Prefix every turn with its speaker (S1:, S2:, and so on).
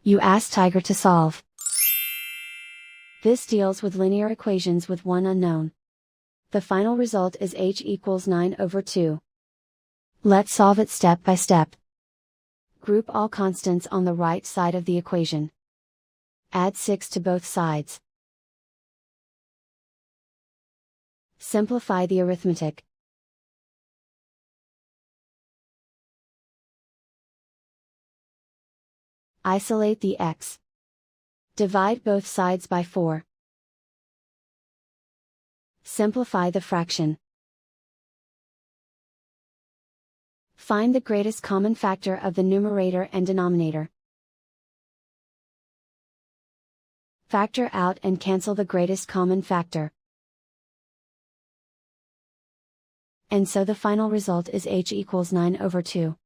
S1: You ask Tiger to solve. This deals with linear equations with one unknown. The final result is h equals 9/2. Let's solve it step by step. Group all constants on the right side of the equation. Add 6 to both sides. Simplify the arithmetic. Isolate the x. Divide both sides by 4. Simplify the fraction. Find the greatest common factor of the numerator and denominator. Factor out and cancel the greatest common factor. And so the final result is h equals 9/2.